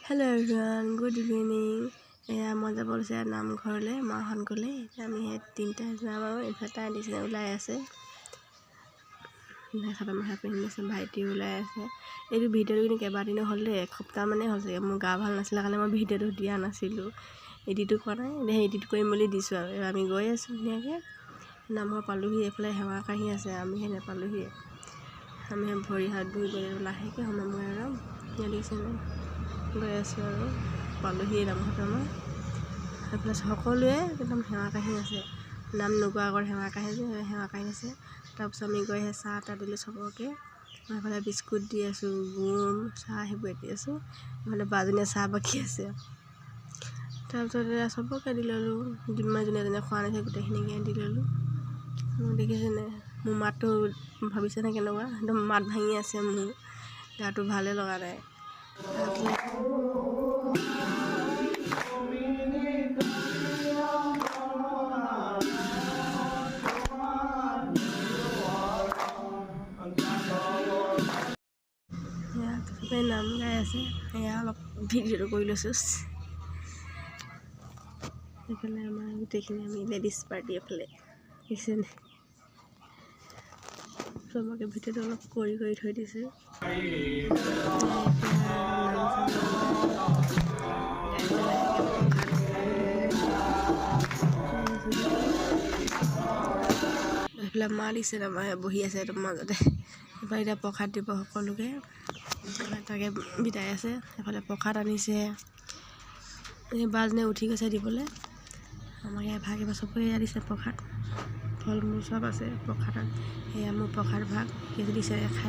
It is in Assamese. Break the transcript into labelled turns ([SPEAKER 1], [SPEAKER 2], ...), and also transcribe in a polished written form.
[SPEAKER 1] Hello everyone, good evening. মই যাব লৈছে নামঘৰলৈ মাহঁত গ'লে এতিয়া আমি তিনিটা যাম আৰু ইনভাৰ্টাৰ দিছে ওলাই আছে চাদৰ মেখেলা পিন্ধি আছে ভাইটি ওলাই আছে এইটো ভিডিঅ'টো কিন্তু কেইবাদিনো হ'ল দেই এসপ্তাহমানে হ'ল চাগে মোৰ গা ভাল নাছিলে কাৰণে মই ভিডিঅ'টো দিয়া নাছিলোঁ এডিটো কৰা নাই এতিয়া এডিট কৰিম বুলি দিছোঁ আৰু আমি গৈ আছোঁ ধুনীয়াকৈ নামঘৰ পালোহি এইফালে সেৱা কাঢ়ি আছে আমিহে নেপালোহি আমি ভৰি হাত ধুই গৈ লাহেকৈ সময় আৰু ইয়াত দেখিছেনে গৈ আছোঁ আৰু পালোহি নামঘৰটো আমাৰ সেইফালে সকলোৱে একদম সেৱা কাঢ়ি আছে নাম নোগোৱা আগত সেৱা কাঢ়ি যে সেৱা কাঢ়ি আছে তাৰপিছত আমি গৈ চাহ তাহ দিলোঁ চবকে মই এইফালে বিস্কুট দি আছোঁ গুৰ চাহ সেইবোৰ দি আছোঁ এইফালে বাজনীয়ে চাহ বাকি আছে তাৰপিছত চবকে দি ল'লোঁ যিমান যোনে যোনে খোৱা নাছিল গোটেইখিনিকে দি ল'লোঁ মোক দেখিছেনে মোৰ মাতটো ভাবিছেনে কেনেকুৱা একদম মাত ভাঙি আছে মোৰ গাটো ভালে লগা নাই নাম গাই আছে সেয়া অলপ ভিডিঅ'টো কৰি লৈছোঁ এইফালে আমাৰ গোটেইখিনি আমি লেডিজ পাৰ্টি এইফালে দেখিছেনে চবকে ভিডিঅ'টো অলপ কৰি থৈ দিছোঁ এইফালে মা দিছে আমাৰ বহি আছে একদম মাজতে এইফালে এতিয়া প্ৰসাদ দিব সকলোকে তাকে বিদায় আছে এইফালে প্ৰসাদ আনিছে এই বাজনে উঠি গৈছে দিবলৈ আমাক ইয়াৰ ভাগ এবাৰ চবকে এয়া দিছে প্ৰসাদ ফল মূল চব আছে প্ৰসাদত সেয়া মোৰ প্ৰসাদ ভাগ দিছে খাই